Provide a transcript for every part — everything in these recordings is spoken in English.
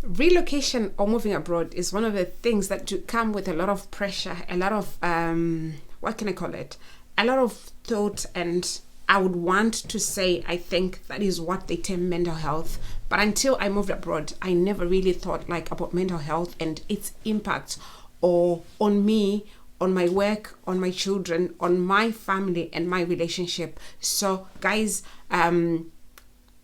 Relocation or moving abroad is one of the things that do come with a lot of pressure, a lot of what can I call it? A lot of thought, and I would want to say I think that is what they term mental health. But until I moved abroad, I never really thought like about mental health and its impact or on me, on my work, on my children, on my family and my relationship. So guys,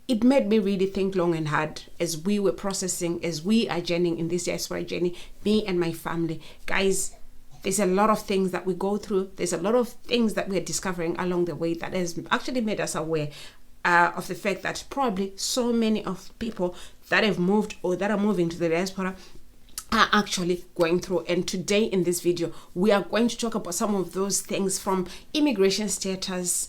it made me really think long and hard as we were processing, as we are journeying in this diaspora journey, me and my family. Guys, there's a lot of things that we go through. There's a lot of things that we're discovering along the way that has actually made us aware of the fact that probably so many of people that have moved or that are moving to the diaspora are actually going through. And today in this video, we are going to talk about some of those things, from immigration status,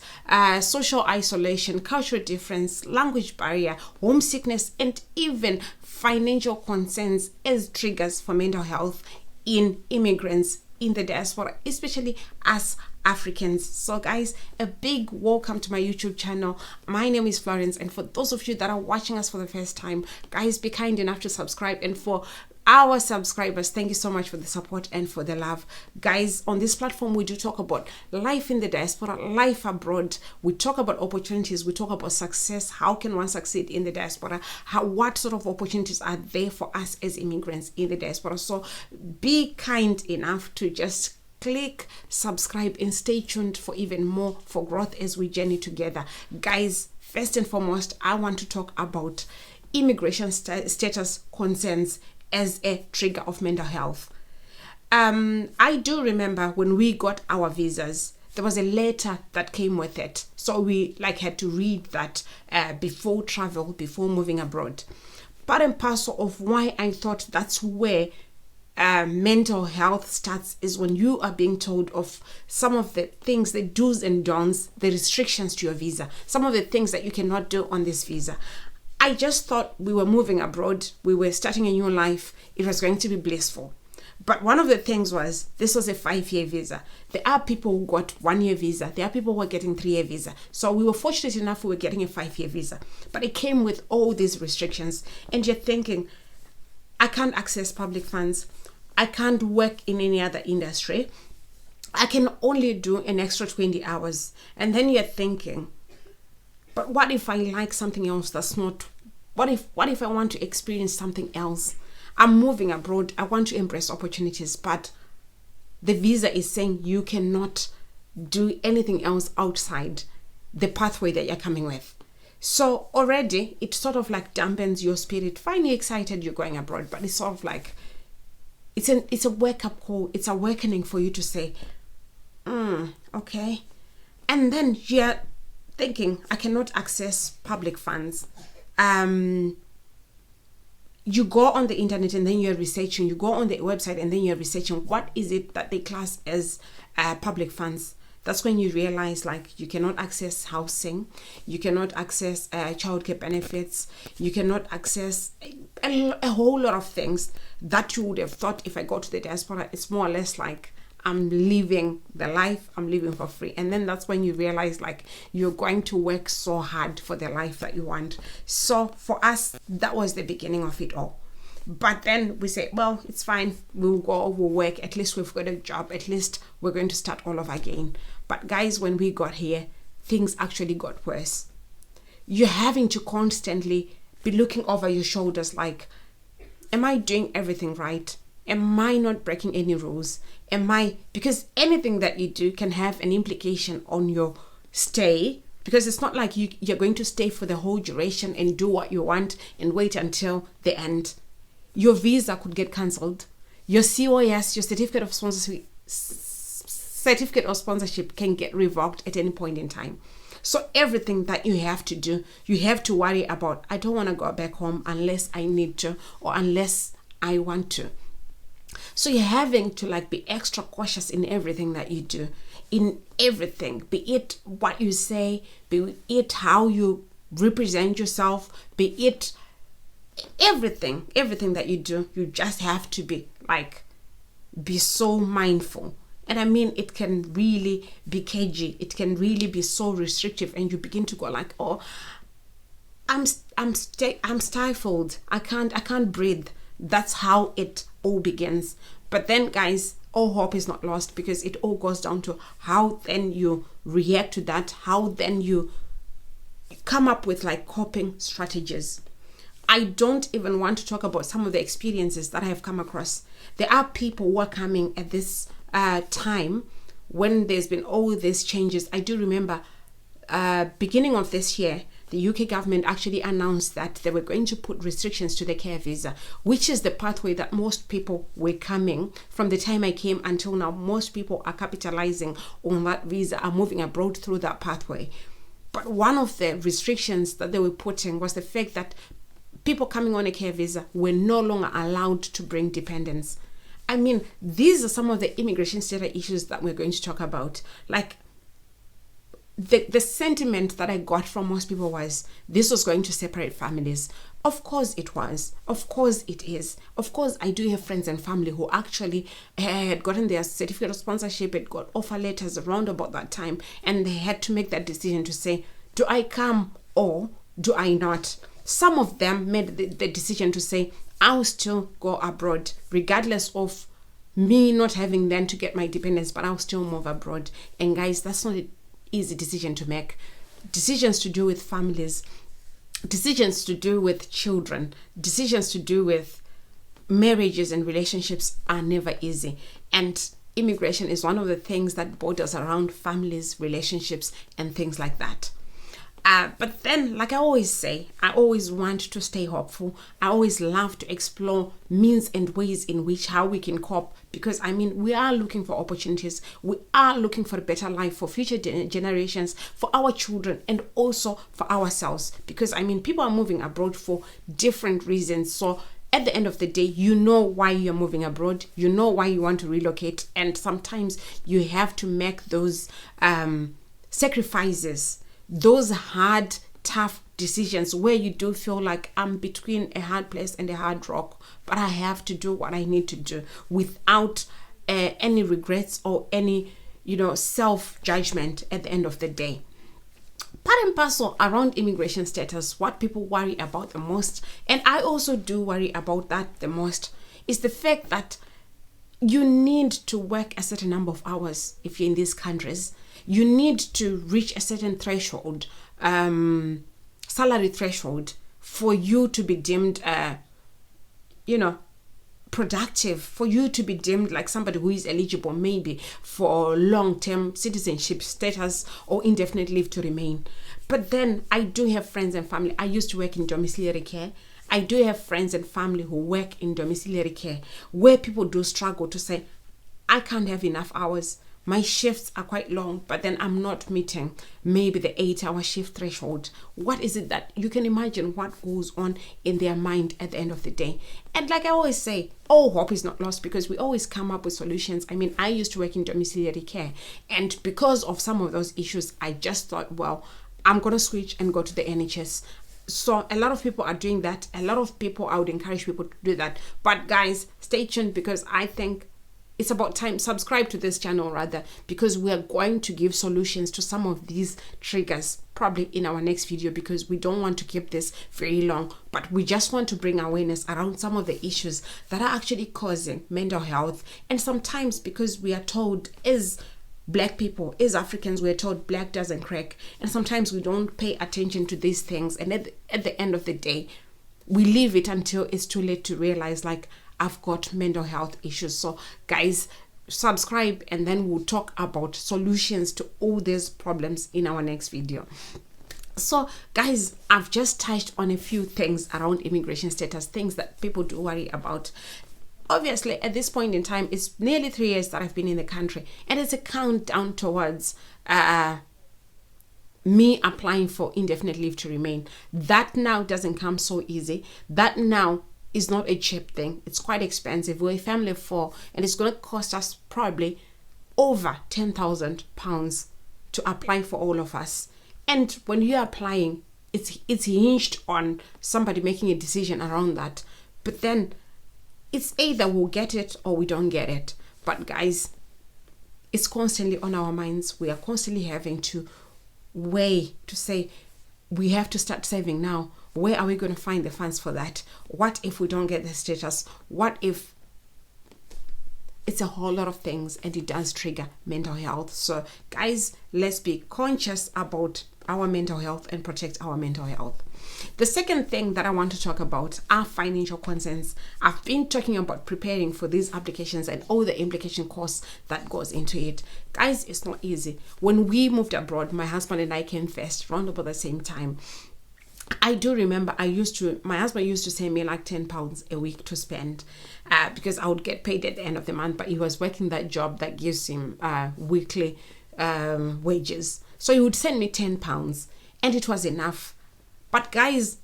social isolation, cultural difference, language barrier, homesickness, and even financial concerns as triggers for mental health in immigrants in the diaspora, especially as Africans. So guys, a big welcome to my YouTube channel. My name is Florence, and for those of you that are watching us for the first time, guys, be kind enough to subscribe. And for our subscribers, thank you so much for the support and for the love. Guys, on this platform we do talk about life in the diaspora, life abroad. We talk about opportunities, we talk about success. How can one succeed in the diaspora? What sort of opportunities are there for us as immigrants in the diaspora? So be kind enough to just click subscribe and stay tuned for even more, for growth as we journey together. Guys, first and foremost, I want to talk about immigration status concerns as a trigger of mental health. I do remember when we got our visas, there was a letter that came with it. So we had to read that before travel, before moving abroad. Part and parcel of why I thought that's where mental health starts is when you are being told of some of the things, the do's and don'ts, the restrictions to your visa, some of the things that you cannot do on this visa. I just thought we were moving abroad, we were starting a new life, it was going to be blissful. But one of the things was, this was a 5-year visa. There are people who got 1-year visa, there are people who are getting 3-year visa. So we were fortunate enough we were getting a 5-year visa. But it came with all these restrictions, and you're thinking, I can't access public funds, I can't work in any other industry, I can only do an extra 20 hours. And then you're thinking, but what if I like something else that's not, what if I want to experience something else? I'm moving abroad, I want to embrace opportunities, but the visa is saying you cannot do anything else outside the pathway that you're coming with. So already it sort of dampens your spirit. Fine, you're excited, you're going abroad, but it's sort of like, it's a wake-up call, it's a awakening for you to say, okay. And then you're thinking, I cannot access public funds. You go on the internet and then you're researching, you go on the website and then you're researching what is it that they class as public funds. That's when you realize you cannot access housing, you cannot access childcare benefits, you cannot access a whole lot of things that you would have thought, if I go to the diaspora, it's more or less like I'm living the life, I'm living for free. And then that's when you realize you're going to work so hard for the life that you want. So for us, that was the beginning of it all. But then we say, well, it's fine, we'll go, we'll work, at least we've got a job, at least we're going to start all over again. But guys, when we got here, things actually got worse. You're having to constantly be looking over your shoulders am I doing everything right? Am I not breaking any rules? Because anything that you do can have an implication on your stay, because it's not like you're going to stay for the whole duration and do what you want and wait until the end. Your visa could get cancelled. Your COS, your certificate of sponsorship can get revoked at any point in time. So everything that you have to do, you have to worry about, I don't want to go back home unless I need to or unless I want to. So you're having to be extra cautious in everything that you do, in everything, be it what you say, be it how you represent yourself, be it everything that you do. You just have to be so mindful. And I mean, it can really be cagey, it can really be so restrictive, and you begin to go oh, I'm stifled, I can't breathe. That's how it all begins. But then, guys, all hope is not lost, because it all goes down to how then you react to that, how then you come up with like coping strategies. I don't even want to talk about some of the experiences that I have come across. There are people who are coming at this time when there's been all these changes. I do remember beginning of this year, the UK government actually announced that they were going to put restrictions to the care visa, which is the pathway that most people were coming. From the time I came until now, most people are capitalizing on that visa, are moving abroad through that pathway. But one of the restrictions that they were putting was the fact that people coming on a care visa were no longer allowed to bring dependents. I mean, these are some of the immigration status issues that we're going to talk about. Like, the sentiment that I got from most people was this was going to separate families. Of course it was. Of course it is. Of course, I do have friends and family who actually had gotten their certificate of sponsorship, had got offer letters around about that time, and they had to make that decision to say, do I come or do I not? Some of them made the decision to say, I'll still go abroad, regardless of me not having then to get my dependents, but I'll still move abroad. And guys, that's not an easy decision to make. Decisions to do with families, decisions to do with children, decisions to do with marriages and relationships are never easy. And immigration is one of the things that borders around families, relationships, and things like that. But then, like I always say, I always want to stay hopeful. I always love to explore means and ways in which how we can cope, because I mean, we are looking for opportunities. We are looking for a better life for future generations, for our children, and also for ourselves. Because I mean, people are moving abroad for different reasons. So at the end of the day, you know why you're moving abroad. You know why you want to relocate. And sometimes you have to make those sacrifices, those hard, tough decisions where you do feel like I'm between a hard place and a hard rock, but I have to do what I need to do without any regrets or any, self-judgment at the end of the day. Part and parcel around immigration status, what people worry about the most, and I also do worry about that the most, is the fact that you need to work a certain number of hours if you're in these countries. You need to reach a certain threshold, salary threshold, for you to be deemed, productive, for you to be deemed like somebody who is eligible maybe for long-term citizenship status or indefinite leave to remain. But then I do have friends and family. I used to work in domiciliary care. I do have friends and family who work in domiciliary care where people do struggle to say, I can't have enough hours. My shifts are quite long, but then I'm not meeting maybe the 8-hour shift threshold. What is it that you can imagine what goes on in their mind at the end of the day? And like I always say, all hope is not lost, because we always come up with solutions. I mean, I used to work in domiciliary care, and because of some of those issues, I just thought, well, I'm going to switch and go to the NHS. So a lot of people are doing that. A lot of people, I would encourage people to do that. But guys, stay tuned, because I think it's about time. Subscribe to this channel rather, because we are going to give solutions to some of these triggers probably in our next video, because we don't want to keep this very long, but we just want to bring awareness around some of the issues that are actually causing mental health. And sometimes, because we are told as Black people, as Africans, we're told black doesn't crack, and sometimes we don't pay attention to these things, and at the end of the day, we leave it until it's too late to realize, like, I've got mental health issues. So guys, subscribe, and then we'll talk about solutions to all these problems in our next video. So guys, I've just touched on a few things around immigration status, things that people do worry about. Obviously, at this point in time, it's nearly 3 years that I've been in the country, and it's a countdown towards me applying for indefinite leave to remain. That now doesn't come so easy. That now is not a cheap thing. It's quite expensive. We're a family of 4, and it's going to cost us probably over £10,000 to apply for all of us. And when you're applying, it's hinged on somebody making a decision around that. But then it's either we'll get it or we don't get it. But guys, it's constantly on our minds. We are constantly having to weigh to say, we have to start saving now, Where are we going to find the funds for that? What if we don't get the status? What if it's a whole lot of things, and it does trigger mental health? So guys, let's be conscious about our mental health and protect our mental health. The second thing that I want to talk about are financial concerns. I've been talking about preparing for these applications and all the implication costs that goes into it. Guys, it's not easy. When we moved abroad, my husband and I came first around about the same time. I do remember my husband used to send me like £10 a week to spend because I would get paid at the end of the month, but he was working that job that gives him weekly wages. So he would send me £10 and it was enough. But guys,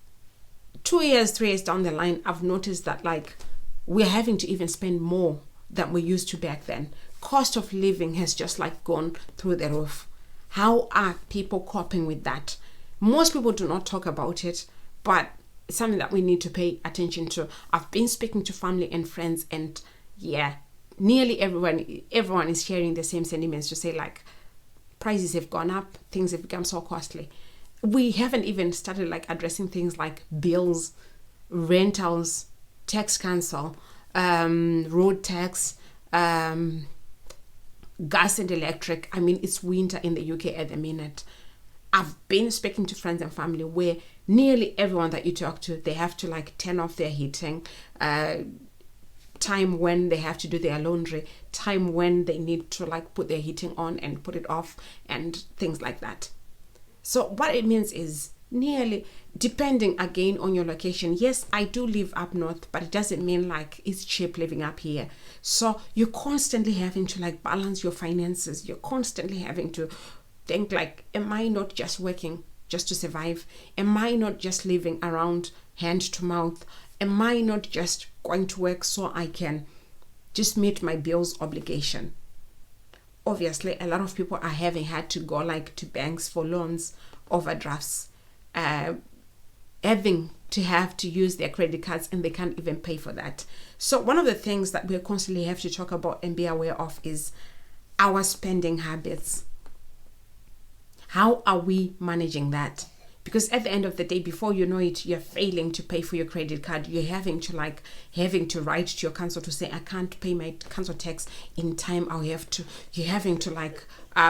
2 years, 3 years down the line, I've noticed that like we're having to even spend more than we used to back then. Cost of living has just like gone through the roof. How are people coping with that? Most people do not talk about it, but it's something that we need to pay attention to. I've been speaking to family and friends, and yeah, nearly everyone is sharing the same sentiments to say like prices have gone up, things have become so costly. We haven't even started like addressing things like bills, rentals, tax council, road tax, gas and electric. I mean, it's winter in the UK at the minute. I've been speaking to friends and family where nearly everyone that you talk to, they have to like turn off their heating, time when they have to do their laundry, time when they need to like put their heating on and put it off, and things like that. So what it means is nearly, depending again on your location. Yes, I do live up north, but it doesn't mean like it's cheap living up here. So you're constantly having to like balance your finances. You're constantly having to think like, am I not just working just to survive? Am I not just living around hand to mouth? Am I not just going to work so I can just meet my bills obligation? Obviously, a lot of people are having had to go like to banks for loans, overdrafts, having to have to use their credit cards, and they can't even pay for that. So one of the things that we constantly have to talk about and be aware of is our spending habits. How are we managing that? Because at the end of the day, before you know it, you're failing to pay for your credit card. You're having to write to your council to say, I can't pay my council tax in time. You're having to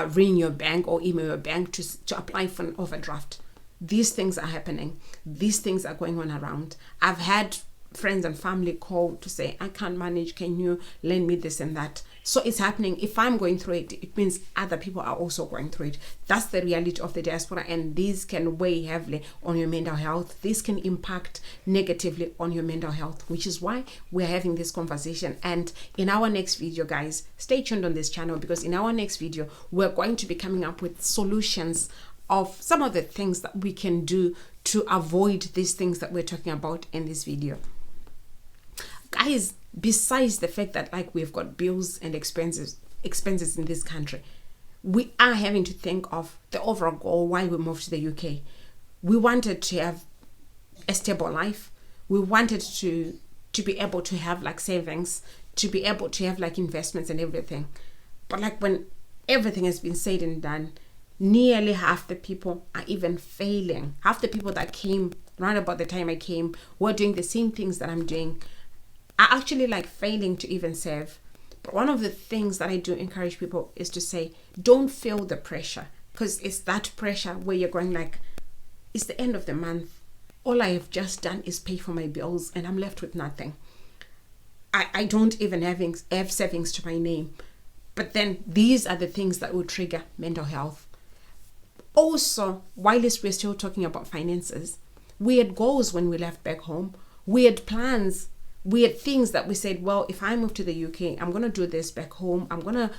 ring your bank or email your bank to apply for an overdraft. These things are happening. These things are going on around. I've had friends and family call to say, I can't manage. Can you lend me this and that? So it's happening. If I'm going through it, it means other people are also going through it. That's the reality of the diaspora, and these can weigh heavily on your mental health. This can impact negatively on your mental health, which is why we're having this conversation. And in our next video, guys, stay tuned on this channel, because in our next video, we're going to be coming up with solutions of some of the things that we can do to avoid these things that we're talking about in this video. Guys, besides the fact that like we've got bills and expenses in this country, we are having to think of the overall goal why we moved to the UK. We wanted to have a stable life. We wanted to be able to have like savings, to be able to have like investments and everything. But like when everything has been said and done, nearly half the people are even failing. Half the people that came right about the time I came were doing the same things that I'm doing, are actually like failing to even save. But one of the things that I do encourage people is to say, don't feel the pressure, because it's that pressure where you're going like, it's the end of the month. All I have just done is pay for my bills and I'm left with nothing. I don't even have savings to my name. But then these are the things that will trigger mental health. Also, whilst we're still talking about finances, we had goals when we left back home. We had plans. We had things that we said, well, if I move to the UK, I'm going to do this back home. I'm going to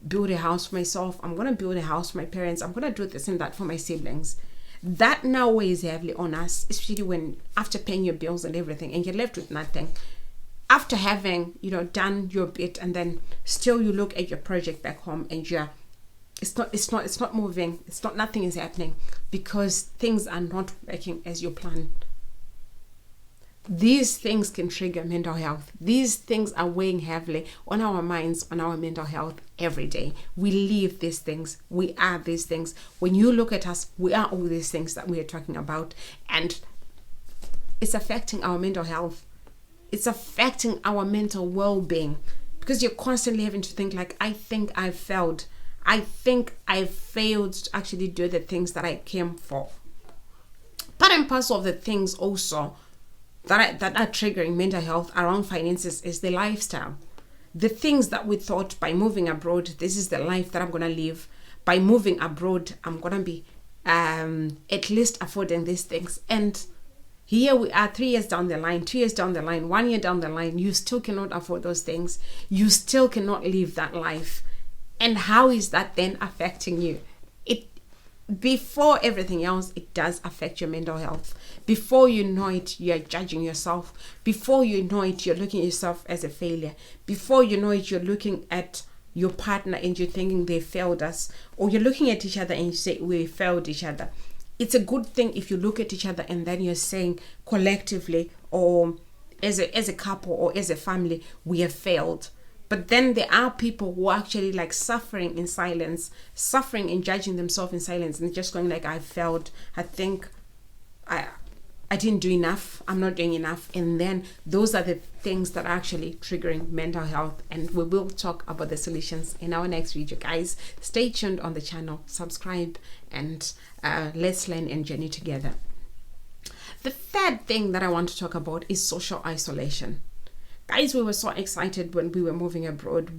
build a house for myself. I'm going to build a house for my parents. I'm going to do this and that for my siblings. That now weighs heavily on us, especially when after paying your bills and everything and you're left with nothing. After having, done your bit, and then still you look at your project back home and it's not moving. Nothing is happening because things are not working as you plan. These things can trigger mental health. These things are weighing heavily on our minds, on our mental health every day. We live these things. We are these things. When you look at us, we are all these things that we are talking about. And it's affecting our mental health. It's affecting our mental well-being, because you're constantly having to think like, I think I've failed. I think I've failed to actually do the things that I came for. Part and parcel of the things also that are triggering mental health around finances is the lifestyle. The things that we thought by moving abroad, this is the life that I'm going to live. By moving abroad, I'm going to be at least affording these things. And here we are 3 years down the line, 2 years down the line, 1 year down the line, you still cannot afford those things. You still cannot live that life. And how is that then affecting you? Before everything else, it does affect your mental health. Before you know it, you're judging yourself. Before you know it, you're looking at yourself as a failure. Before you know it, you're looking at your partner and you're thinking they failed us. Or you're looking at each other and you say, we failed each other. It's a good thing if you look at each other and then you're saying collectively, or as a couple or as a family, we have failed. But then there are people who are actually like suffering in silence, suffering and judging themselves in silence, and just going like, I failed. I think I didn't do enough. I'm not doing enough. And then those are the things that are actually triggering mental health. And we will talk about the solutions in our next video, guys. Stay tuned on the channel, subscribe, and let's learn and journey together. The third thing that I want to talk about is social isolation. Guys, we were so excited when we were moving abroad.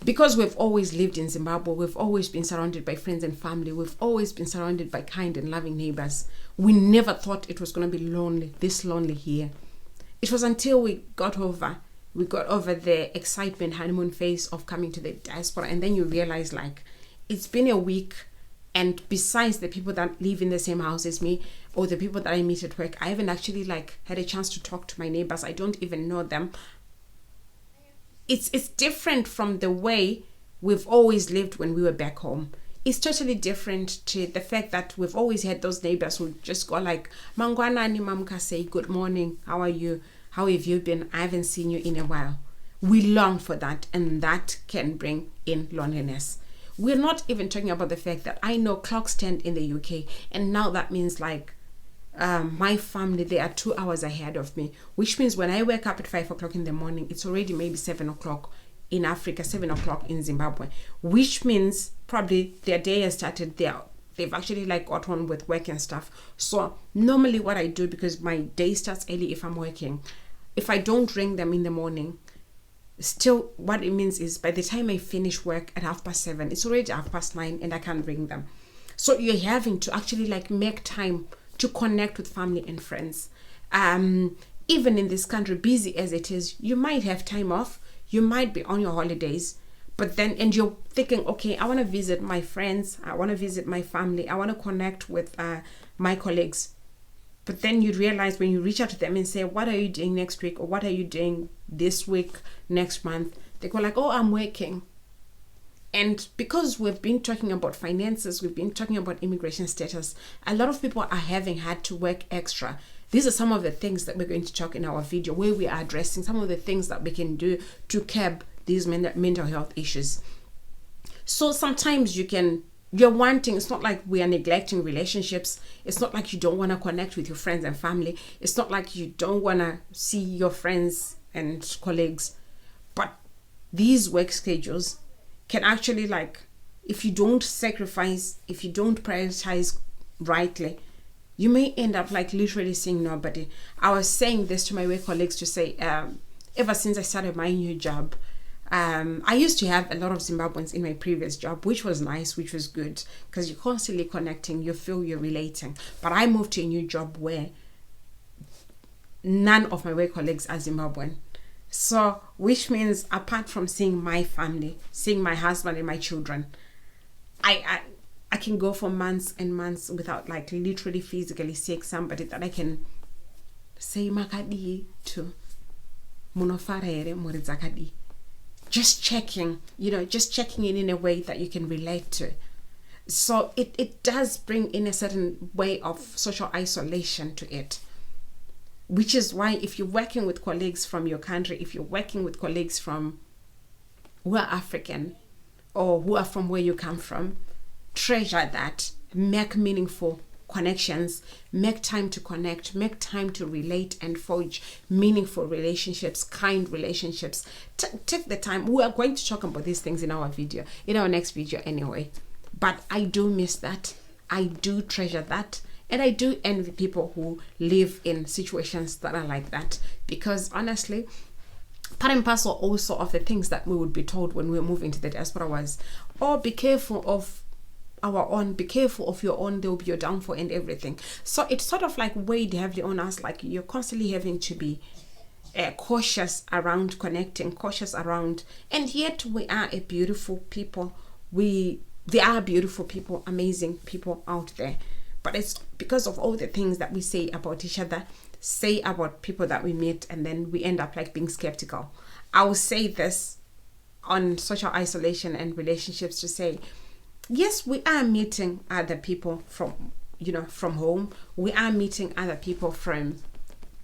Because we've always lived in Zimbabwe, we've always been surrounded by friends and family, we've always been surrounded by kind and loving neighbors. We never thought it was going to be this lonely here. It was until we got over the excitement honeymoon phase of coming to the diaspora, and then you realize like, it's been a week, and besides the people that live in the same house as me, or the people that I meet at work, I haven't actually like had a chance to talk to my neighbors. I don't even know them. It's different from the way we've always lived when we were back home. It's totally different to the fact that we've always had those neighbors who just go like, Mangwanani mamka, say good morning, how are you? How have you been? I haven't seen you in a while. We long for that, and that can bring in loneliness. We're not even talking about the fact that I know clocks stand in the UK, and now that means like my family, they are 2 hours ahead of me, which means when I wake up at 5 o'clock in the morning, it's already maybe 7 o'clock in Africa, 7 o'clock in Zimbabwe, which means probably their day has started. They've actually like got on with work and stuff. So normally what I do, because my day starts early if I'm working, if I don't ring them in the morning, still what it means is by the time I finish work at 7:30, it's already 9:30 and I can't ring them. So you're having to actually like make time to connect with family and friends. Even in this country, busy as it is, you might have time off, you might be on your holidays, but then, and you're thinking, okay, I want to visit my friends, I want to visit my family, I want to connect with my colleagues. But then you realize when you reach out to them and say, what are you doing next week? Or what are you doing this week, next month? They go like, oh, I'm working. And because we've been talking about finances, we've been talking about immigration status, a lot of people are having had to work extra. These are some of the things that we're going to talk in our video, where we are addressing some of the things that we can do to curb these mental health issues. So sometimes you're wanting, it's not like we are neglecting relationships. It's not like you don't want to connect with your friends and family. It's not like you don't want to see your friends and colleagues. But these work schedules can actually, like, if you don't sacrifice, if you don't prioritize rightly, you may end up like literally seeing nobody. I was saying this to my work colleagues to say, ever since I started my new job, I used to have a lot of Zimbabweans in my previous job, which was nice, which was good, because you're constantly connecting, you feel you're relating. But I moved to a new job where none of my work colleagues are Zimbabwean. So, which means apart from seeing my family, seeing my husband and my children, I can go for months and months without like literally physically seeing somebody that I can say makadi to. Just checking, just checking in a way that you can relate to. So it does bring in a certain way of social isolation to it. Which is why if you're working with colleagues from your country, if you're working with colleagues from who are African or who are from where you come from, treasure that, make meaningful connections, make time to connect, make time to relate and forge meaningful relationships, kind relationships. Take the time. We are going to talk about these things in our next video anyway. But I do miss that. I do treasure that. And I do envy people who live in situations that are like that. Because honestly, part and parcel also of the things that we would be told when we move into the diaspora was, oh, be careful of our own, be careful of your own, they'll be your downfall and everything. So it's sort of like weighed heavily on us, like you're constantly having to be cautious around connecting, cautious around, and yet we are a beautiful people. There are beautiful people, amazing people out there. But it's because of all the things that we say about each other, say about people that we meet, and then we end up like being skeptical. I will say this on social isolation and relationships to say, yes, we are meeting other people from home. We are meeting other people from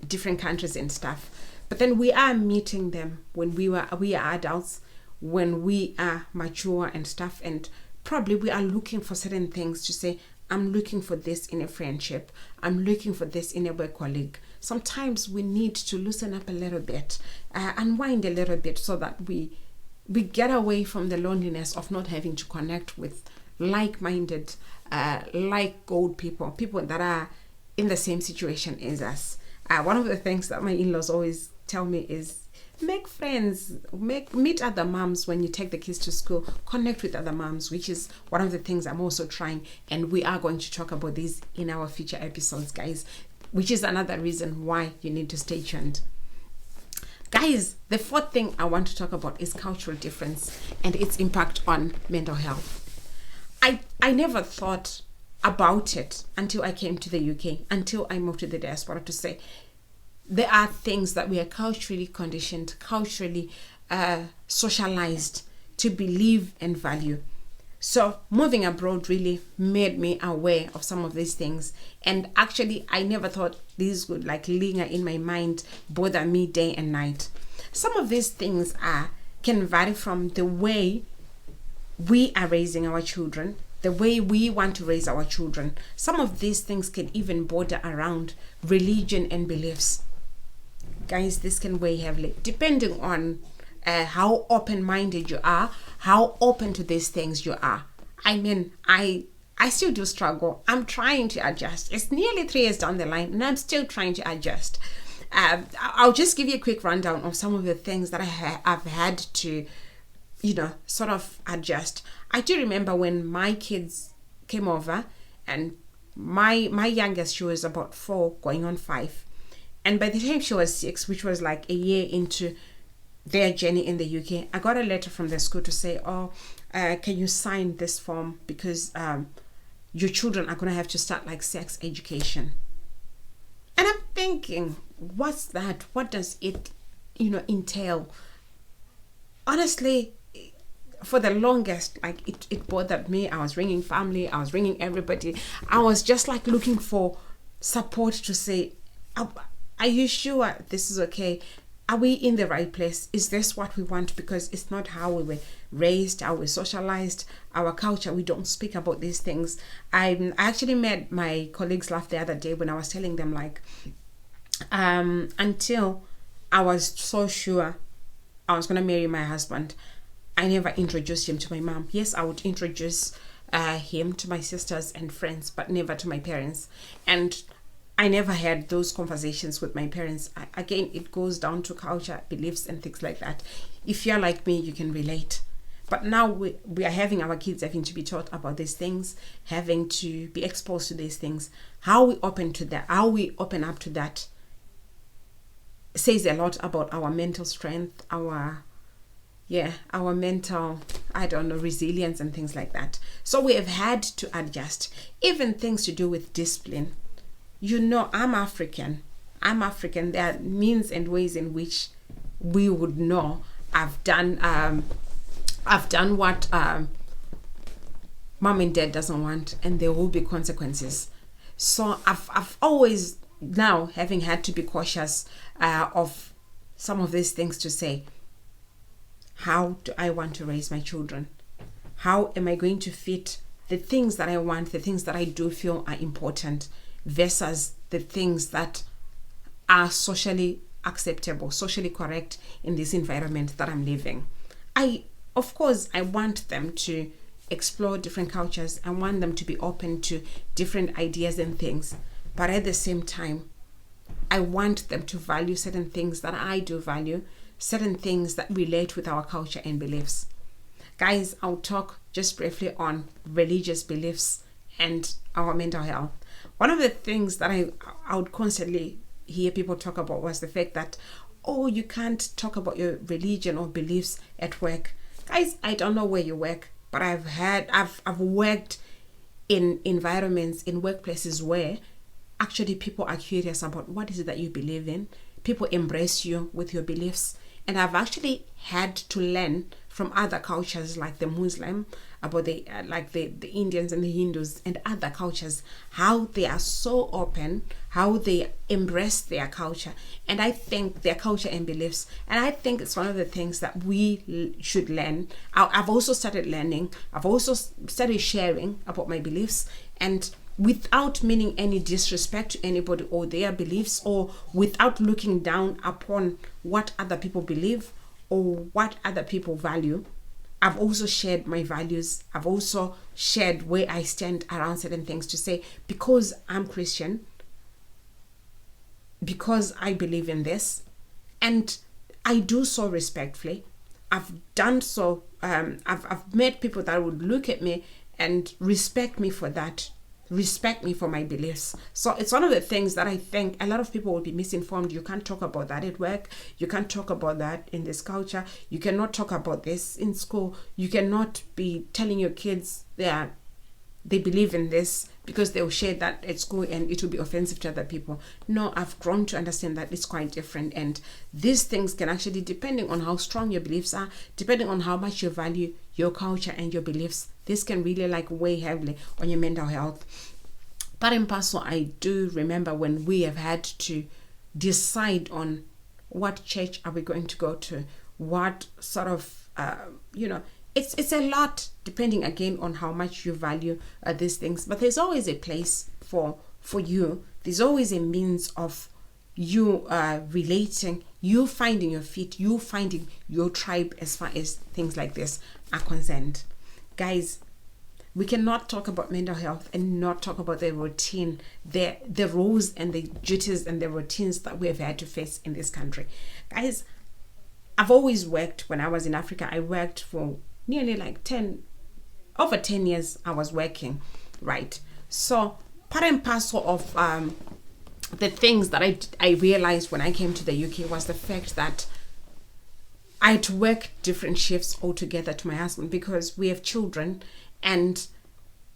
different countries and stuff. But then we are meeting them when we are adults, when we are mature and stuff, and probably we are looking for certain things to say, I'm looking for this in a friendship. I'm looking for this in a work colleague. Sometimes we need to loosen up a little bit, unwind a little bit, so that we get away from the loneliness of not having to connect with like-minded, like old people that are in the same situation as us. One of the things that my in-laws always tell me is, make friends, meet other moms when you take the kids to school, connect with other moms, which is one of the things I'm also trying, and we are going to talk about this in our future episodes, guys, which is another reason why you need to stay tuned. Guys, the fourth thing I want to talk about is cultural difference and its impact on mental health. I never thought about it until I came to the UK, until I moved to the diaspora, to say there are things that we are culturally conditioned, culturally socialized to believe and value. So moving abroad really made me aware of some of these things. And actually, I never thought these would like linger in my mind, bother me day and night. Some of these things can vary from the way we are raising our children, the way we want to raise our children. Some of these things can even border around religion and beliefs. Guys, this can weigh heavily, depending on how open-minded you are, how open to these things you are. I mean, I still do struggle. I'm trying to adjust. It's nearly 3 years down the line, and I'm still trying to adjust. I'll just give you a quick rundown of some of the things that I've had to, sort of adjust. I do remember when my kids came over, and my youngest, she was about 4 going on 5. And by the time she was 6, which was like a year into their journey in the UK, I got a letter from the school to say, can you sign this form, because your children are going to have to start like sex education. And I'm thinking, what's that? What does it, entail? Honestly, for the longest, like it bothered me. I was ringing family, I was ringing everybody. I was just like looking for support to say, are you sure this is okay? Are we in the right place? Is this what we want? Because it's not how we were raised, how we socialized, our culture. We don't speak about these things. I actually made my colleagues laugh the other day when I was telling them, like, until I was so sure I was going to marry my husband, I never introduced him to my mom. Yes, I would introduce him to my sisters and friends, but never to my parents. And I never had those conversations with my parents. Again, it goes down to culture, beliefs, and things like that. If you're like me, you can relate. But now we are having our kids having to be taught about these things, having to be exposed to these things. How we open to that, how we open up to that, says a lot about our mental strength, our mental, resilience and things like that. So we have had to adjust, even things to do with discipline. I'm African. There are means and ways in which we would know I've done what mom and dad doesn't want, and there will be consequences. So I've always now, having had to be cautious of some of these things, to say, how do I want to raise my children? How am I going to fit the things that I want, the things that I do feel are important versus the things that are socially acceptable, socially correct in this environment that I'm living. Of course, I want them to explore different cultures. I want them to be open to different ideas and things. But at the same time, I want them to value certain things that I do value, certain things that relate with our culture and beliefs. Guys, I'll talk just briefly on religious beliefs and our mental health. One of the things that I would constantly hear people talk about was the fact that, oh, you can't talk about your religion or beliefs at work. Guys, I don't know where you work, but I've worked in environments, in workplaces where actually people are curious about what is it that you believe in. People embrace you with your beliefs. And I've actually had to learn from other cultures like the Muslim, about the Indians and the Hindus and other cultures, how they are so open, how they embrace their culture. And I think their culture and beliefs, and I think it's one of the things that we should learn. I've also started learning. I've also started sharing about my beliefs, and without meaning any disrespect to anybody or their beliefs, or without looking down upon what other people believe or what other people value. I've also shared my values. I've also shared where I stand around certain things, to say, because I'm Christian, because I believe in this, and I do so respectfully. I've done so. I've met people that would look at me and respect me for that, respect me for my beliefs. So it's one of the things that I think a lot of people will be misinformed. You can't talk about that at work. You can't talk about that in this culture. You cannot talk about this in school. You cannot be telling your kids they believe in this, because they'll share that at school and it will be offensive to other people. No, I've grown to understand that it's quite different, and these things can actually, depending on how strong your beliefs are, depending on how much you value your culture and your beliefs, this can really weigh heavily on your mental health. Part and parcel, I do remember when we have had to decide on what church are we going to go to, what sort of, it's a lot, depending again on how much you value these things. But there's always a place for you. There's always a means of you relating, you finding your feet, you finding your tribe as far as things like this are concerned. Guys, we cannot talk about mental health and not talk about the routine, the roles and the duties and the routines that we have had to face in this country. Guys, I've always worked. When I was in Africa, I worked for nearly over 10 years I was working, right? So part and parcel of the things that I realized when I came to the UK was the fact that I had to work different shifts altogether to my husband, because we have children, and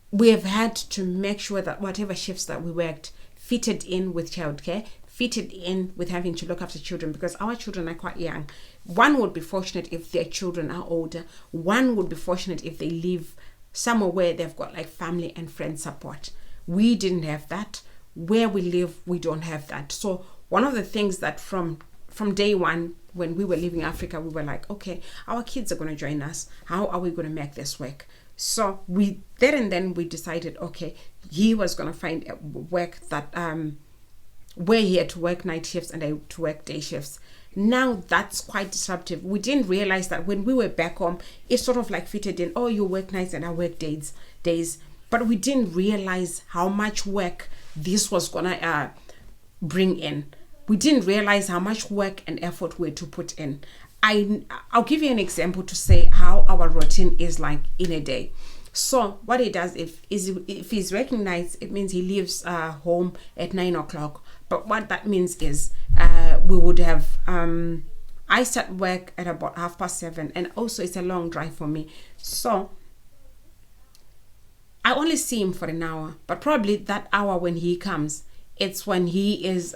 we have had to make sure that whatever shifts that we worked fitted in with childcare, fitted in with having to look after children, because our children are quite young. One would be fortunate if their children are older. One would be fortunate if they live somewhere where they've got family and friend support. We didn't have that. Where we live, we don't have that. So one of the things that from day one, when we were leaving Africa, we were like, okay, our kids are going to join us. How are we going to make this work? So we decided, okay, he was going to find work that where he had to work night shifts and I had to work day shifts. Now that's quite disruptive. We didn't realize that when we were back home, it sort of fitted in. Oh, you work nights and I work days. But we didn't realize how much work this was gonna bring in. We didn't realize how much work and effort we had to put in. I'll give you an example to say how our routine is in a day. So what he does, if he's working nights, it means he leaves home at 9 o'clock. But what that means is we would have I start work at about 7:30, and also it's a long drive for me. So I only see him for an hour, but probably that hour when he comes, it's when he is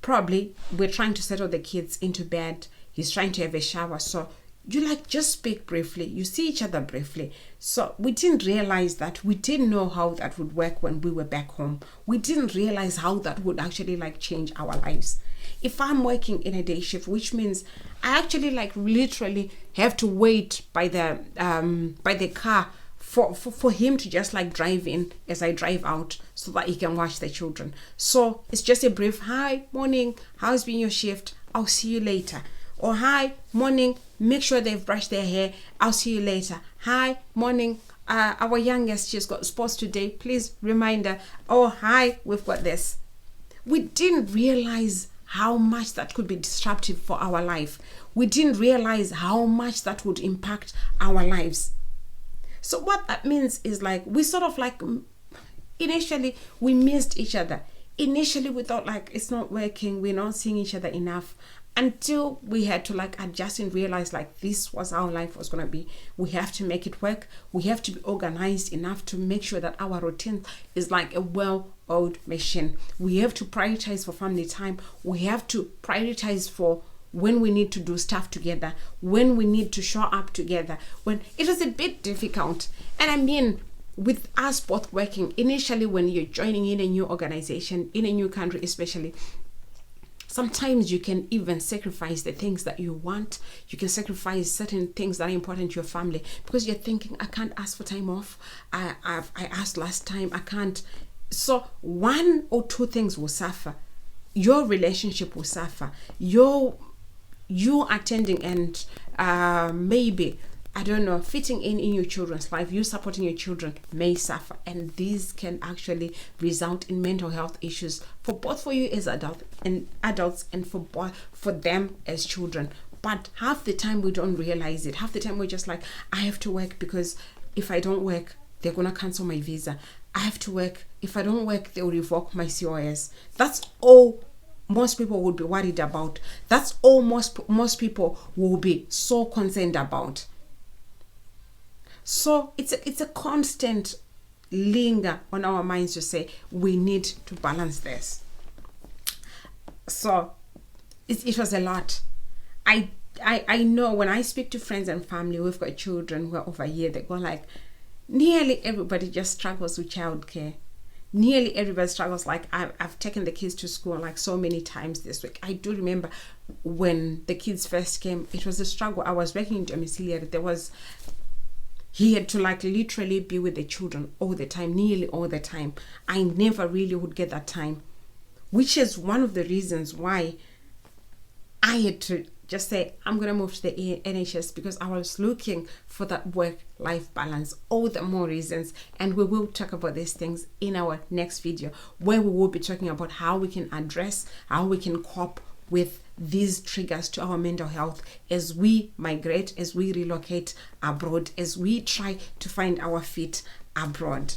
probably we're trying to settle the kids into bed. He's trying to have a shower. So you just speak briefly. You see each other briefly. So we didn't realize that. We didn't know how that would work when we were back home. We didn't realize how that would actually change our lives. If I'm working in a day shift, which means I actually literally have to wait by the car for him to just like drive in as I drive out so that he can watch the children. So it's just a brief, hi, morning, how's been your shift? I'll see you later. Or hi, morning, make sure they've brushed their hair. I'll see you later. Hi, morning, our youngest, she's got sports today. Please remind her. Oh, hi, we've got this. We didn't realize how much that could be disruptive for our life. We didn't realize how much that would impact our lives. So what that means is like, we sort of like, initially we missed each other. Initially we thought like, it's not working, we're not seeing each other enough, until we had to like adjust and realize like this was how life was going to be. We have to make it work. We have to be organized enough to make sure that our routine is like a well-oiled machine. We have to prioritize for family time. We have to prioritize for when we need to do stuff together, when we need to show up together, when it was a bit difficult. And I mean, with us both working, initially when you're joining in a new organization, in a new country especially, sometimes you can even sacrifice the things that you want. You can sacrifice certain things that are important to your family because you're thinking, I can't ask for time off. I asked last time, I can't. So one or two things will suffer. Your relationship will suffer. You attending and maybe, I don't know, fitting in your children's life, you supporting your children may suffer. And these can actually result in mental health issues for you as adults and for them as children. But half the time we don't realize it. Half the time we're just like, I have to work because if I don't work, they're going to cancel my visa. I have to work. If I don't work, they'll revoke my COS. That's all most people would be worried about. That's all most people will be so concerned about. So it's a constant linger on our minds to say we need to balance this. So it was a lot. I know when I speak to friends and family, we've got children who are over here, they go like, nearly everybody just struggles with childcare. Nearly everybody struggles. Like I've taken the kids to school like so many times this week. I do remember when the kids first came, it was a struggle. I was working in domiciliary. He had to like literally be with the children all the time, nearly all the time. I never really would get that time, which is one of the reasons why I had to just say, I'm going to move to the NHS because I was looking for that work-life balance. All the more reasons. And we will talk about these things in our next video, where we will be talking about how we can address, how we can cope with these triggers to our mental health as we migrate, as we relocate abroad, as we try to find our feet abroad.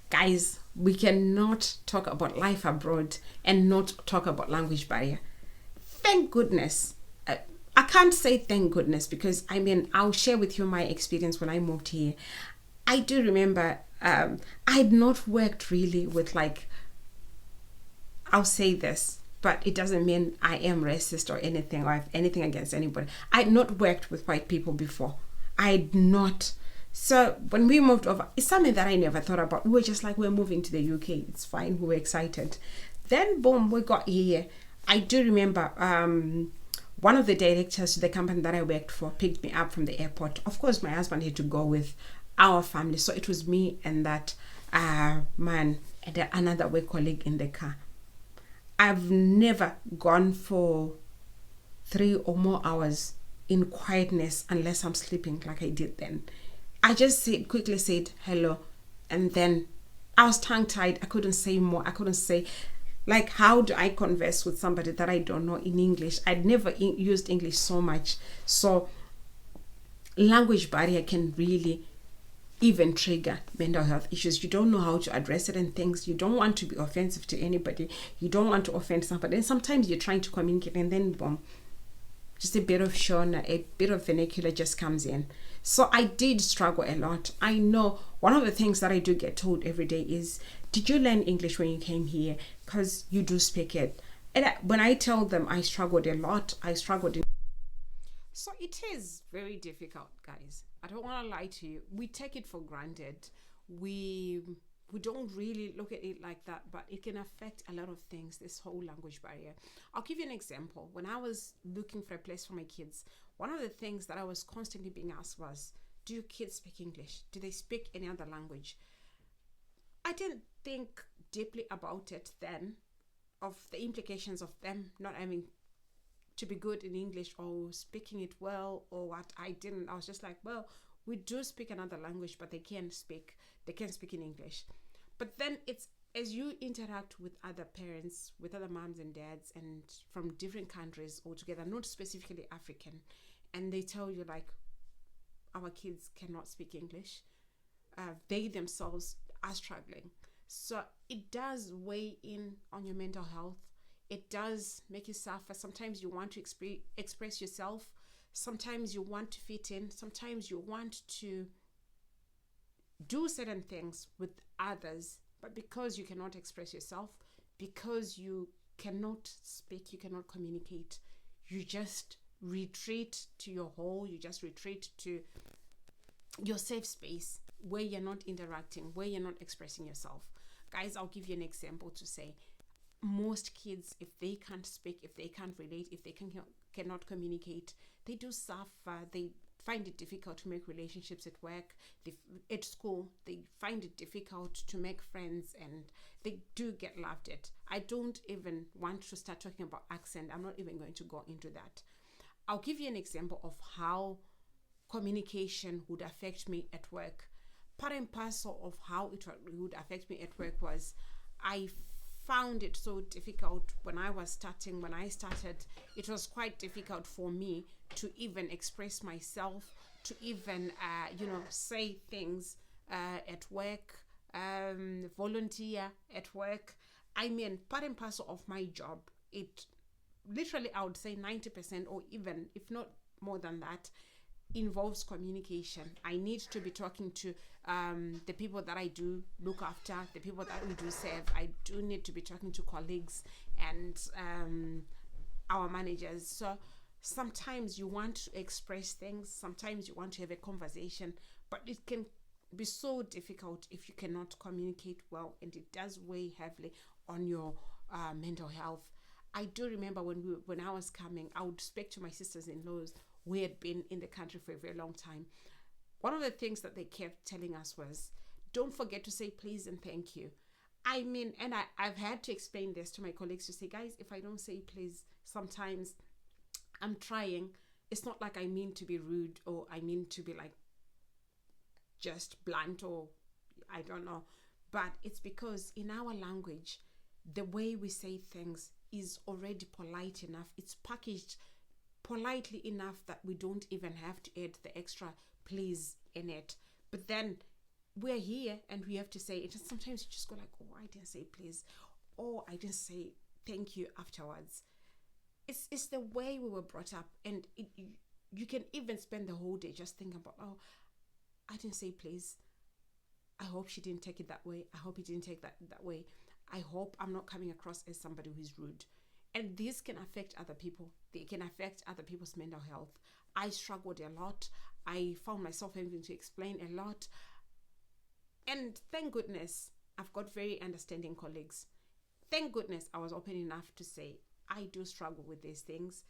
Guys, we cannot talk about life abroad and not talk about language barrier. Thank goodness. I can't say thank goodness because I mean, I'll share with you my experience when I moved here. I do remember I had not worked really with like, I'll say this, but it doesn't mean I am racist or anything, or I have anything against anybody. I had not worked with white people before. I had not. So when we moved over, it's something that I never thought about. We were just like, we're moving to the UK. It's fine. We were excited. Then boom, we got here. I do remember one of the directors to the company that I worked for picked me up from the airport. Of course, my husband had to go with our family. So it was me and that man and another work colleague in the car. I've never gone for 3 or more hours in quietness unless I'm sleeping like I did then. I just quickly said hello, and then I was tongue-tied. I couldn't say more. I couldn't say, like, how do I converse with somebody that I don't know in English? I'd never used English so much. So language barrier can really even trigger mental health issues. You don't know how to address certain things. You don't want to be offensive to anybody. You don't want to offend somebody. And sometimes you're trying to communicate and then boom, just a bit of Shona, a bit of vernacular just comes in. So I did struggle a lot. I know one of the things that I do get told every day is, did you learn English when you came here? Because you do speak it. And when I tell them I struggled a lot, so it is very difficult, guys. I don't want to lie to you. We take it for granted. We don't really look at it like that, but it can affect a lot of things, this whole language barrier. I'll give you an example. When I was looking for a place for my kids, one of the things that I was constantly being asked was, do your kids speak English? Do they speak any other language? I didn't think deeply about it then, of the implications of them not having to be good in English or speaking it well or what. I didn't. I was just like, well, we do speak another language, but they can speak in English. But then it's, as you interact with other parents, with other moms and dads, and from different countries altogether, not specifically African, and they tell you like, our kids cannot speak English, they themselves are struggling. So it does weigh in on your mental health. It does make you suffer. Sometimes you want to express yourself. Sometimes you want to fit in. Sometimes you want to do certain things with others, but because you cannot express yourself, because you cannot speak, you cannot communicate, you just retreat to your hole. You just retreat to your safe space where you're not interacting, where you're not expressing yourself. Guys, I'll give you an example to say, most kids, if they can't speak, if they can't relate, if they cannot communicate, they do suffer. They find it difficult to make relationships at work, at school. They find it difficult to make friends, and they do get laughed at. I don't even want to start talking about accent. I'm not even going to go into that. I'll give you an example of how communication would affect me at work. Part and parcel of how it would affect me at work was, I found it so difficult when I started. It was quite difficult for me to even express myself, to even say things at work, volunteer at work. I mean, part and parcel of my job, it literally, I would say 90%, or even if not more than that, involves communication. I need to be talking to the people that I do look after, the people that we do serve. I do need to be talking to colleagues and our managers. So sometimes you want to express things, sometimes you want to have a conversation, but it can be so difficult if you cannot communicate well, and it does weigh heavily on your mental health. I do remember when I was coming, I would speak to my sisters-in-laws who had been in the country for a very long time. One of the things that they kept telling us was, don't forget to say please and thank you. I mean, and I've had to explain this to my colleagues to say, guys, if I don't say please, sometimes I'm trying. It's not like I mean to be rude, or I mean to be like just blunt, or I don't know. But it's because in our language, the way we say things is already polite enough. It's packaged politely enough that we don't even have to add the extra please in it. But then we're here and we have to say it. Sometimes you just go like, oh, I didn't say please, or I didn't say thank you afterwards. It's the way we were brought up, and you can even spend the whole day just thinking about, oh, I didn't say please. I hope she didn't take it that way. I hope he didn't take that way. I hope I'm not coming across as somebody who's rude. And this can affect other people. They can affect other people's mental health. I struggled a lot. I found myself having to explain a lot. And thank goodness, I've got very understanding colleagues. Thank goodness I was open enough to say, I do struggle with these things.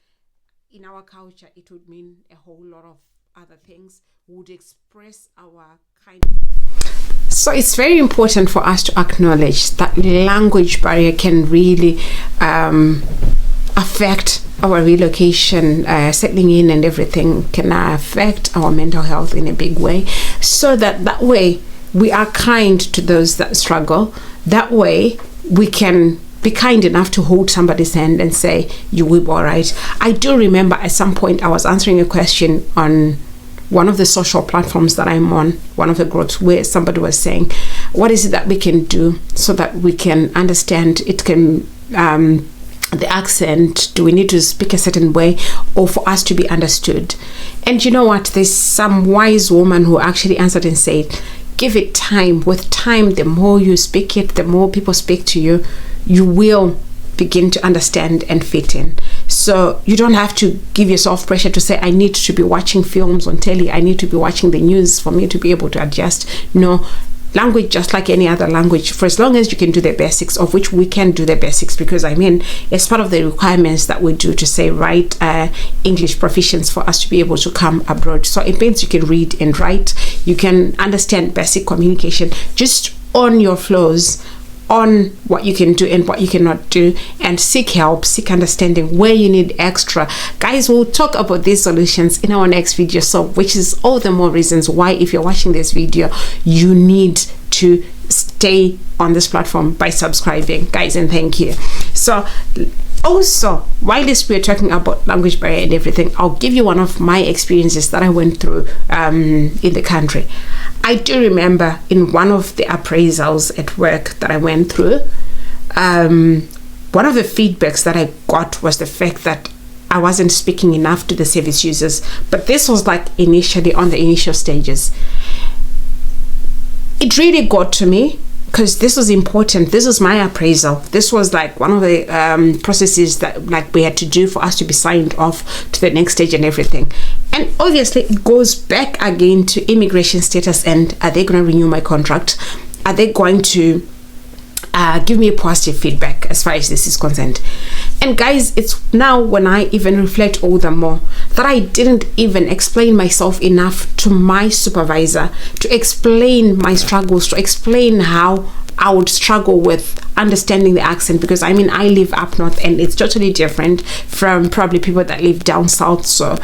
In our culture, it would mean a whole lot of other things. We would express our kind. So it's very important for us to acknowledge that language barrier can really affect our relocation, settling in and everything can affect our mental health in a big way. So that way we are kind to those that struggle. That way we can be kind enough to hold somebody's hand and say, you will be all right. I do remember at some point I was answering a question on one of the social platforms that I'm on, one of the groups, where somebody was saying, what is it that we can do so that we can understand it can, the accent, do we need to speak a certain way, or for us to be understood? And you know what, there's some wise woman who actually answered and said, give it time. With time, the more you speak it, the more people speak to you, you will begin to understand and fit in. So you don't have to give yourself pressure to say, I need to be watching films on telly, I need to be watching the news for me to be able to adjust. No, language just like any other language, for as long as you can do the basics, of which we can do the basics, because I mean it's part of the requirements that we do to say write English proficiency for us to be able to come abroad. So it means you can read and write, you can understand basic communication, just on your flows, on what you can do and what you cannot do, and seek help, seek understanding where you need extra. Guys, we'll talk about these solutions in our next video, so which is all the more reasons why, if you're watching this video, you need to stay on this platform by subscribing, guys, and thank you. So also, while we're talking about language barrier and everything, I'll give you one of my experiences that I went through in the country. I do remember in one of the appraisals at work that I went through, one of the feedbacks that I got was the fact that I wasn't speaking enough to the service users. But this was like initially on the initial stages. It really got to me, because this was important. This was my appraisal. This was like one of the processes that like we had to do for us to be signed off to the next stage and everything. And obviously it goes back again to immigration status, and are they going to renew my contract? Are they going to give me a positive feedback as far as this is concerned? And guys, it's now when I even reflect all the more that I didn't even explain myself enough to my supervisor, to explain my struggles, to explain how I would struggle with understanding the accent, because I mean I live up north and it's totally different from probably people that live down south. So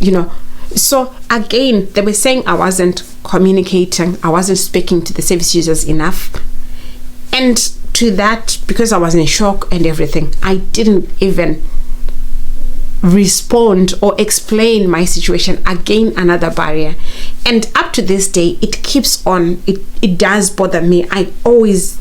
you know, so again they were saying I wasn't communicating, I wasn't speaking to the service users enough, and to that, because I was in shock and everything, I didn't even respond or explain my situation. Again, another barrier. And up to this day, it keeps on. It does bother me. I always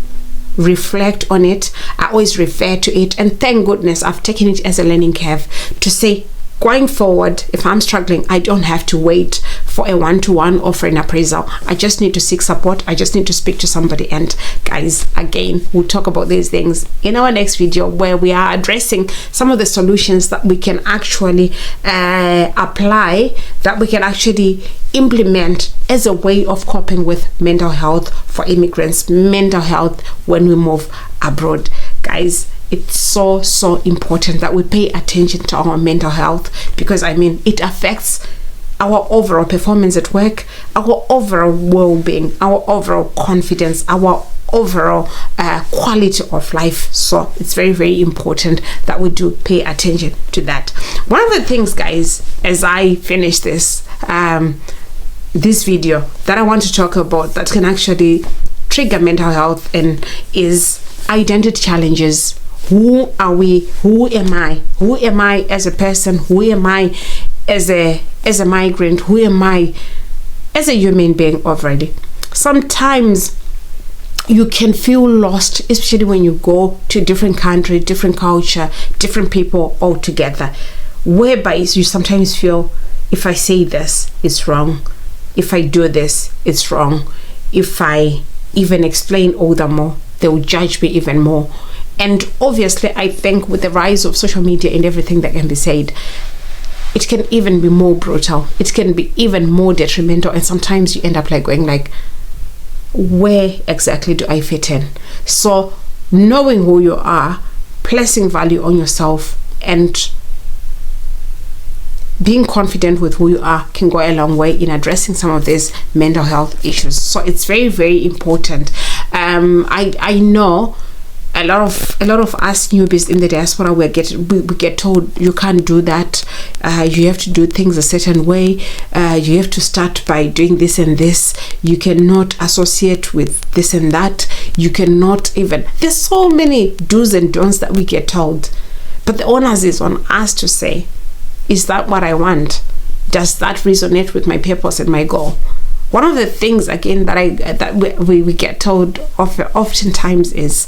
reflect on it, I always refer to it, and thank goodness I've taken it as a learning curve to say, going forward, if I'm struggling, I don't have to wait for a one-to-one or for an appraisal. I just need to seek support. I just need to speak to somebody. And guys, again, we'll talk about these things in our next video, where we are addressing some of the solutions that we can actually apply, that we can actually implement as a way of coping with mental health for immigrants, mental health when we move abroad. Guys, it's so important that we pay attention to our mental health, because I mean it affects our overall performance at work, our overall well-being, our overall confidence, our overall quality of life. So it's very important that we do pay attention to that. One of the things, guys, as I finish this this video, that I want to talk about that can actually trigger mental health and is identity challenges. Who are we? Who am I? Who am I as a person? Who am I as a migrant? Who am I as a human being already? Sometimes you can feel lost, especially when you go to a different country, different culture, different people altogether, whereby you sometimes feel, if I say this, it's wrong. If I do this, it's wrong. If I even explain all the more, they will judge me even more. And obviously, I think with the rise of social media and everything that can be said, it can even be more brutal. It can be even more detrimental. And sometimes you end up like going like, where exactly do I fit in? So knowing who you are, placing value on yourself, and being confident with who you are can go a long way in addressing some of these mental health issues. So it's very important. I know a lot of us newbies in the diaspora, we get told you can't do that, you have to do things a certain way, you have to start by doing this and this, you cannot associate with this and that, you cannot even, there's so many do's and don'ts that we get told. But the onus is on us to say, is that what I want? Does that resonate with my purpose and my goal? One of the things again that we get told oftentimes is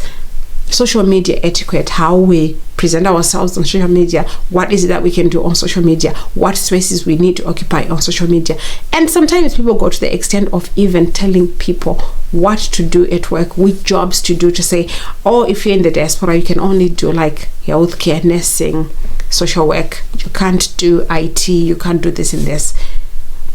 social media etiquette, how we present ourselves on social media, what is it that we can do on social media, what spaces we need to occupy on social media. And sometimes people go to the extent of even telling people what to do at work, which jobs to do, to say, oh, if you're in the diaspora, you can only do like healthcare, nursing, social work, you can't do IT, you can't do this and this.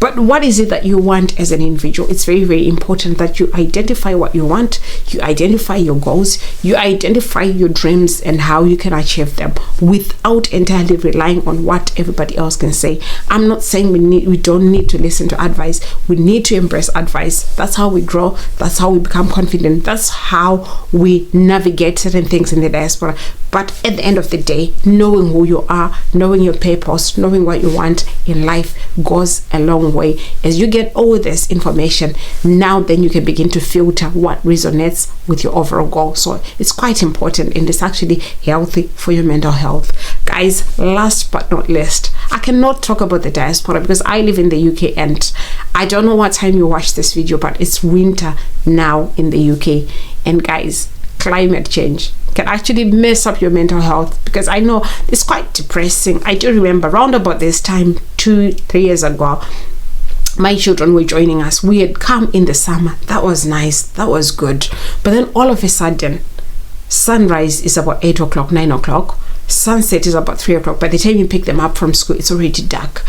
But what is it that you want as an individual? It's very, very important that you identify what you want, you identify your goals, you identify your dreams and how you can achieve them without entirely relying on what everybody else can say. I'm not saying we don't need to listen to advice. We need to embrace advice. That's how we grow. That's how we become confident. That's how we navigate certain things in the diaspora. But at the end of the day, knowing who you are, knowing your purpose, knowing what you want in life goes a long way. As you get all this information, now then you can begin to filter what resonates with your overall goal. So it's quite important, and it's actually healthy for your mental health. Guys, last but not least, I cannot talk about the diaspora because I live in the UK, and I don't know what time you watch this video, but it's winter now in the UK. And guys, climate change can actually mess up your mental health, because I know it's quite depressing. I do remember around about this time 2-3 years ago, my children were joining us. We had come in the summer. That was nice, that was good. But then all of a sudden, sunrise is about 8 o'clock, 9 o'clock, sunset is about 3 o'clock. By the time you pick them up from school, it's already dark.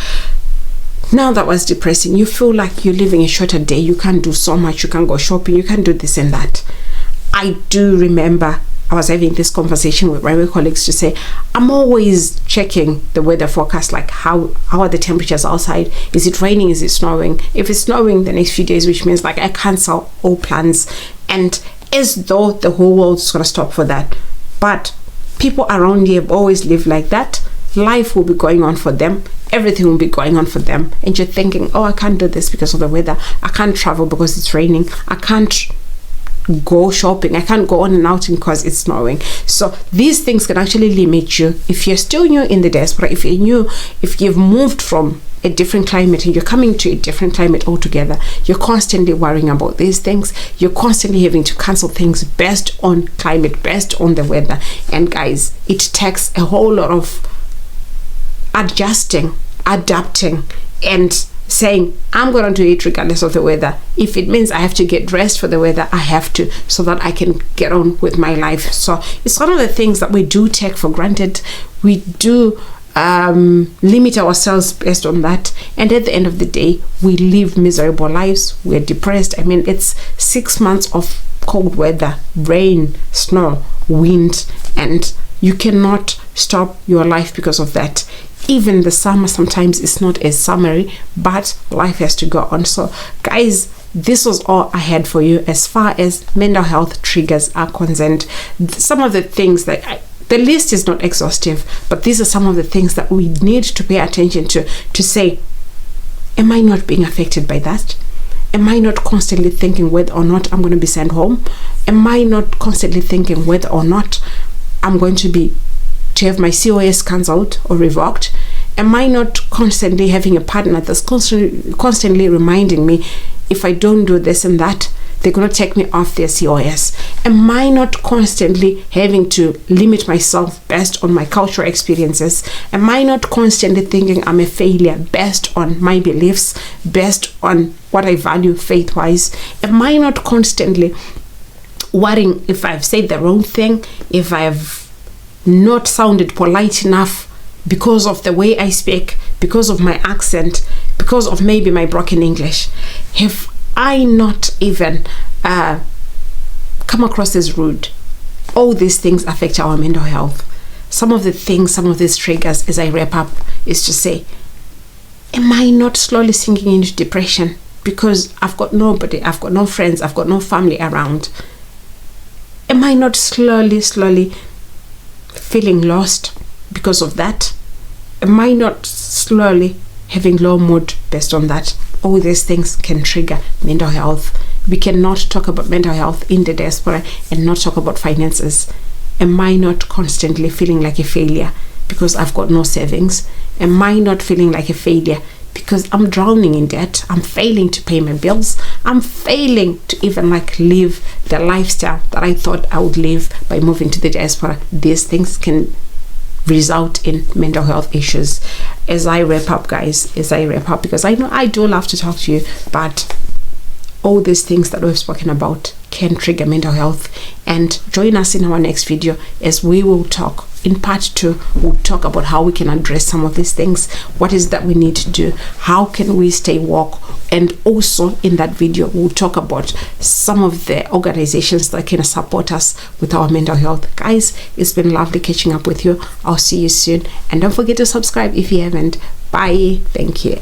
Now that was depressing. You feel like you're living a shorter day. You can't do so much. You can't go shopping, you can't do this and that. I do remember I was having this conversation with my colleagues to say, I'm always checking the weather forecast, like how are the temperatures outside? Is it raining? Is it snowing? If it's snowing the next few days, which means like I cancel all plans, and as though the whole world's gonna stop for that. But people around here have always lived like that. Life will be going on for them. Everything will be going on for them. And you're thinking, oh, I can't do this because of the weather. I can't travel because it's raining. I can't go shopping. I can't go on and outing because it's snowing. So these things can actually limit you. If you're still new in the diaspora, if you've moved from a different climate and you're coming to a different climate altogether, you're constantly worrying about these things. You're constantly having to cancel things based on climate, based on the weather. And guys, it takes a whole lot of adjusting, adapting, and saying, I'm going to do it regardless of the weather. If it means I have to get dressed for the weather, I have to, so that I can get on with my life. So it's one of the things that we do take for granted. We do limit ourselves based on that, and at the end of the day, we live miserable lives. We're depressed. I mean, it's 6 months of cold weather, rain, snow, wind, and you cannot stop your life because of that. Even the summer sometimes is not as summery, but life has to go on. So guys, this was all I had for you as far as mental health triggers are concerned. Some of the things that the list is not exhaustive, but these are some of the things that we need to pay attention to say, am I not being affected by that? Am I not constantly thinking whether or not I'm going to be sent home? Am I not constantly thinking whether or not I'm going to have my COS cancelled or revoked? Am I not constantly having a partner that's constantly reminding me, if I don't do this and that, they're going to take me off their COS? Am I not constantly having to limit myself based on my cultural experiences? Am I not constantly thinking I'm a failure based on my beliefs, based on what I value faith-wise? Am I not constantly worrying if I've said the wrong thing, if I've not sounded polite enough because of the way I speak, because of my accent, because of maybe my broken English? Have I not even come across as rude? All these things affect our mental health. Some of these triggers, as I wrap up, is to say, am I not slowly sinking into depression because I've got nobody, I've got no friends, I've got no family around? Am I not slowly feeling lost because of that? Am I not slowly having low mood based on that? All these things can trigger mental health. We cannot talk about mental health in the diaspora and not talk about finances. Am I not constantly feeling like a failure because I've got no savings? Am I not feeling like a failure because I'm drowning in debt? I'm failing to pay my bills. I'm failing to even live the lifestyle that I thought I would live by moving to the diaspora. These things can result in mental health issues. As I wrap up, guys, because I know I do love to talk to you, but all these things that we've spoken about can trigger mental health. And join us in our next video as we will talk. In part 2, we'll talk about how we can address some of these things. What is that we need to do? How can we stay woke? And also in that video, we'll talk about some of the organizations that can support us with our mental health. Guys, it's been lovely catching up with you. I'll see you soon. And don't forget to subscribe if you haven't. Bye. Thank you.